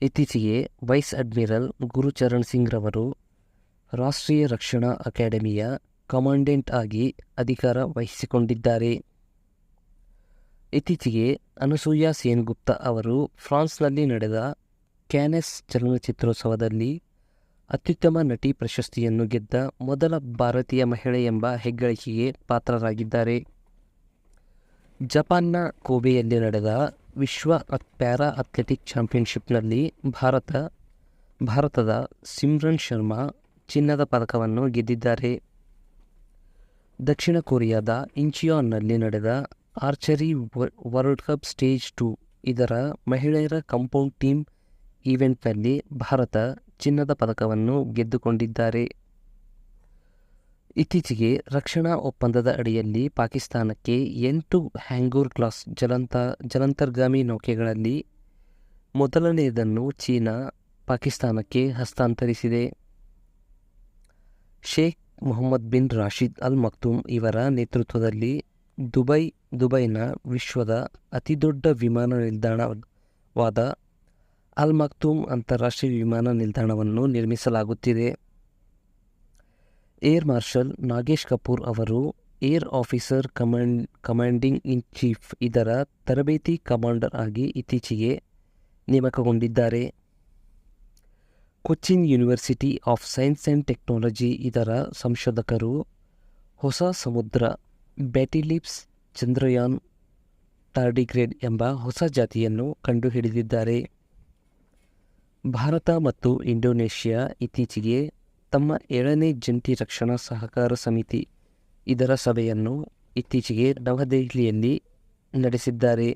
ಇತ್ತೀಚೆಗೆ wise admiral Gurucharan Singh ರವರು ರಾಷ್ಟ್ರೀಯ ರಕ್ಷಣಾ ಅಕಾಡೆಮಿಯ ಕಮಾಂಡೆಂಟ್ ಆಗಿ ಅಧಿಕಾರ ವಹಿಸಿಕೊಂಡಿದ್ದಾರೆ. ಇತ್ತೀಚೆಗೆ ಅನಸೂಯಾ ಸೇನ್ಗುಪ್ತಾ ಅವರು ಫ್ರಾನ್ಸ್ನಲ್ಲಿ ನಡೆದ ಕ್ಯಾನೆಸ್ ಚಲನಚಿತ್ರೋತ್ಸವದಲ್ಲಿ ಅತ್ಯುತ್ತಮ ನಟಿ ಪ್ರಶಸ್ತಿಯನ್ನು ಗೆದ್ದ ಮೊದಲ ಭಾರತೀಯ ಮಹಿಳೆ ಎಂಬ ಹೆಗ್ಗಳಿಕೆಗೆ ಪಾತ್ರರಾಗಿದ್ದಾರೆ. ಜಪಾನ್ನ ಕೋಬೆಯಲ್ಲಿ ನಡೆದ ವಿಶ್ವ ಪ್ಯಾರಾ ಅಥ್ಲೆಟಿಕ್ ಚಾಂಪಿಯನ್ಶಿಪ್ನಲ್ಲಿ ಭಾರತದ ಸಿಮ್ರನ್ ಶರ್ಮಾ ಚಿನ್ನದ ಪದಕವನ್ನು ಗೆದ್ದಿದ್ದಾರೆ. ದಕ್ಷಿಣ ಕೊರಿಯಾದ ಇಂಚಿಯಾನ್ನಲ್ಲಿ ನಡೆದ ಆರ್ಚರಿ ವರ್ಲ್ಡ್ ಕಪ್ ಸ್ಟೇಜ್ 2 ಇದರ ಮಹಿಳೆಯರ ಕಾಂಪೌಂಡ್ ಟೀಮ್ ಈವೆಂಟ್ನಲ್ಲಿ ಭಾರತ ಚಿನ್ನದ ಪದಕವನ್ನು ಗೆದ್ದುಕೊಂಡಿದ್ದಾರೆ. ಇತ್ತೀಚೆಗೆ ರಕ್ಷಣಾ ಒಪ್ಪಂದದ ಅಡಿಯಲ್ಲಿ ಪಾಕಿಸ್ತಾನಕ್ಕೆ 8 ಹ್ಯಾಂಗೂರ್ ಕ್ಲಾಸ್ ಜಲಾಂತರ್ಗಾಮಿ ನೌಕೆಗಳಲ್ಲಿ ಮೊದಲನೆಯದನ್ನು ಚೀನಾ ಪಾಕಿಸ್ತಾನಕ್ಕೆ ಹಸ್ತಾಂತರಿಸಿದೆ. ಶೇಖ್ ಮೊಹಮ್ಮದ್ ಬಿನ್ ರಾಶಿದ್ ಅಲ್ ಮಕ್ತೂಮ್ ಇವರ ನೇತೃತ್ವದಲ್ಲಿ ದುಬೈನ ವಿಶ್ವದ ಅತಿದೊಡ್ಡ ವಿಮಾನ ನಿಲ್ದಾಣವಾದ ಅಲ್ ಮಕ್ತೂಮ್ ಅಂತಾರಾಷ್ಟ್ರೀಯ ವಿಮಾನ ನಿಲ್ದಾಣವನ್ನು ನಿರ್ಮಿಸಲಾಗುತ್ತಿದೆ. ಏರ್ ಮಾರ್ಷಲ್ ನಾಗೇಶ್ ಕಪೂರ್ ಅವರು air officer commanding in chief ಇದರ ತರಬೇತಿ ಕಮಾಂಡರ್ ಆಗಿ ಇತ್ತೀಚೆಗೆ ನೇಮಕಗೊಂಡಿದ್ದಾರೆ. Cochin university of science and technology ಇದರ ಸಂಶೋಧಕರು ಹೊಸ ಸಮುದ್ರ ಬ್ಯಾಟಿಲಿಪ್ಸ್ ಚಂದ್ರಯಾನ್ ಟಾರ್ಡಿಗ್ರೇಡ್ ಎಂಬ ಹೊಸ ಜಾತಿಯನ್ನು ಕಂಡುಹಿಡಿದಿದ್ದಾರೆ. ಭಾರತ ಮತ್ತು ಇಂಡೋನೇಷ್ಯಾ ಇತ್ತೀಚೆಗೆ ತಮ್ಮ 7ನೇ ಜಂಟಿ ರಕ್ಷಣಾ ಸಹಕಾರ ಸಮಿತಿ ಇದರ ಸಭೆಯನ್ನು ಇತ್ತೀಚೆಗೆ ನವದೆಹಲಿಯಲ್ಲಿ ನಡೆಸಿದ್ದಾರೆ.